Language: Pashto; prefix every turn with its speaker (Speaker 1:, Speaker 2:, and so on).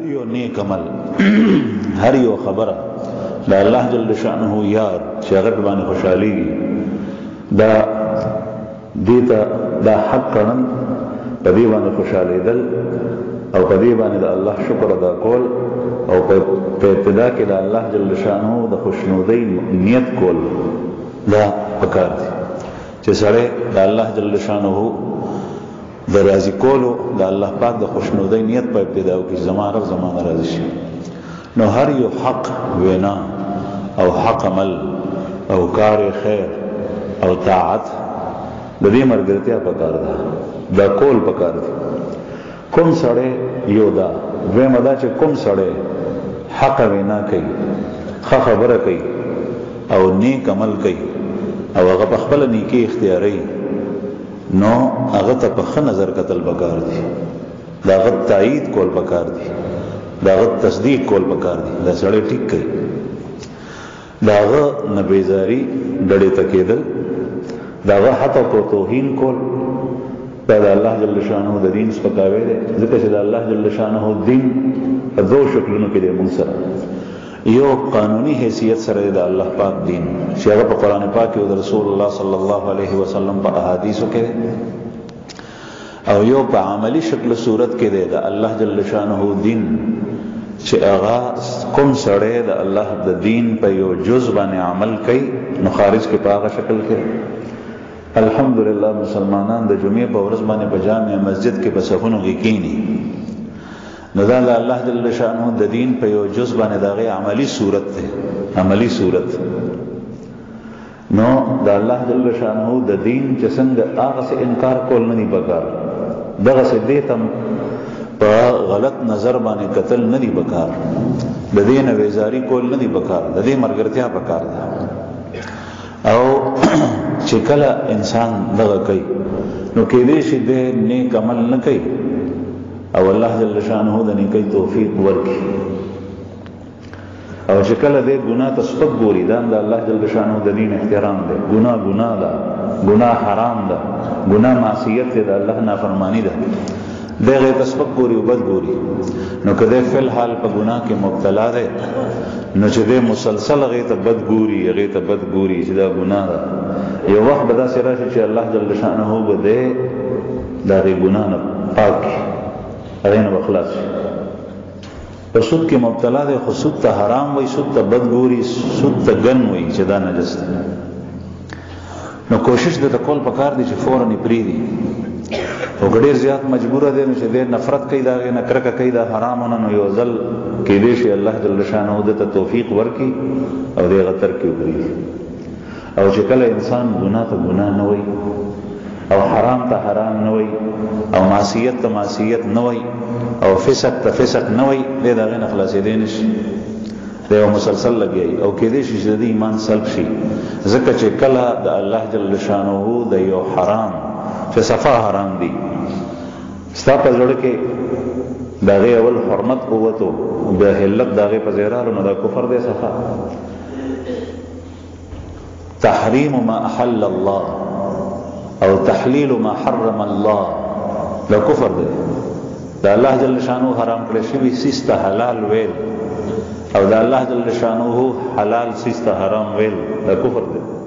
Speaker 1: هر یو نیک عمل هر یو خبره دا الله جل شانه یاد چې هغه باندې خوشحالي دا دیتا دا حق کړن په دې باندې خوشاله دل او په دې باندې د الله شکر ادا کول او په ابتدا کې د الله جل شانه د خوشنودۍ نیت کول دا پکار دي چې سره د الله جل شانه د راضي کولو د الله پاک د خوشنودۍ نیت په ابتدا کې زماره زمانه راضي شي نو هر یو حق وینا او حق عمل او کار خیر او طاعت د دې مرګرتیا پکار ده دا کول پکار دي کوم سړی یو دا دویم دا چې کوم سړی حق وینا کوي ښه خبره کوي او نیک عمل کوي او هغه په خپل نیکی اختیاري نو هغه ته په ښه نظر کتل پکار دي دا هغه تایید کول پکار دي دا هغه تصدیق کول پکار دي دا سړی ټیک کوي دا هغه نبیزاری ډډې ته کېدل دا هغه حتی کو توهین کول دا الله جل شانه د دین سپکاوی دی ځکه چې د الله جل شانه دین په دوه شکلونو کې دی موږ سره یو قانوني حیثیت سره د الله پاک دین چې هغه په قران پاک او د رسول الله صلی الله علیه وسلم په احادیثو کې او یو په عملی شکل صورت کې دی د الله جل شانه دین چې هغه کوم سره د الله د دین په یو جز باندې عمل کوي نو خارج کې په هغه شکل کې الحمدلله مسلمانان د جمعې په ورځ باندې په جامع مسجد کې په صفونو کې کینی نو دا الله جل شانه د دین په یو جز باندې دغه عملی صورت ده عملی صورت نو دا الله جل شانه د دین چې څنګه هغه څه انکار کول نه دی پکار دغه څه دې تم په غلط نظر باندې قتل نه دی پکار د دین ویزاری کول نه دی پکار د دې مرګرتیا پکار ده او چې کله انسان دغه کوي نو کې دې شي د نیک عمل نه کوي او الله جل شانه د نیکی توفیق ورکړي او چې کله دې ګناه ته سپک ګوري دا د الله جل شانه د دین احترام دی ګناه ده ګناه حرام ده ګناه معصیت ده د الله نافرمانی ده دغه ته سپک ګوري او بد ګوري نو کله فل حال په ګناه کې مبتلا ده نو چې دې مسلسل هغه ته بد ګوري هغه ته بد ګوري چې دا ګناه ده یو وخت به دا سره چې الله جل شانه به دې دا ګناه نه پاک هغه نه خلاص په سود کې مبتلا ده خو سود ته حرام وای سود ته بد ګوري سود ته ګن وای چې دا نجس ده نو کوشش د کول پکار دي چې فورن پریدي او ګډیر زیات مجبور دي چې د نفرت کوي دا نه کرکه کوي دا حرام نه یو ځل کې دي چې الله جل شانه د توفیق ورکي او دې غتر کې وکړي او چې کله انسان ګناه ته ګناه نه وای او حرام ته حرام نه وای او معصیت ته معصیت نه وای او فسق ته فسق نه وای دا غن خلاصې دي نشي دا مسلسل لګي او کې دې چې د ایمان سلب شي ځکه چې کله د الله جل شانه د یو حرام چې صفا حرام دي ستا په زړه کې دغه اول حرمت قوت او د حلت دغه په زیرالو نو د کفر دی صفا تحریم ما احل الله او تحلیل ما حرم الله دا کفر دی دا الله جل شانه حرام کړی شی سیسته حلال ویل او دا الله جل شانه حلال سیسته حرام ویل دا کفر دی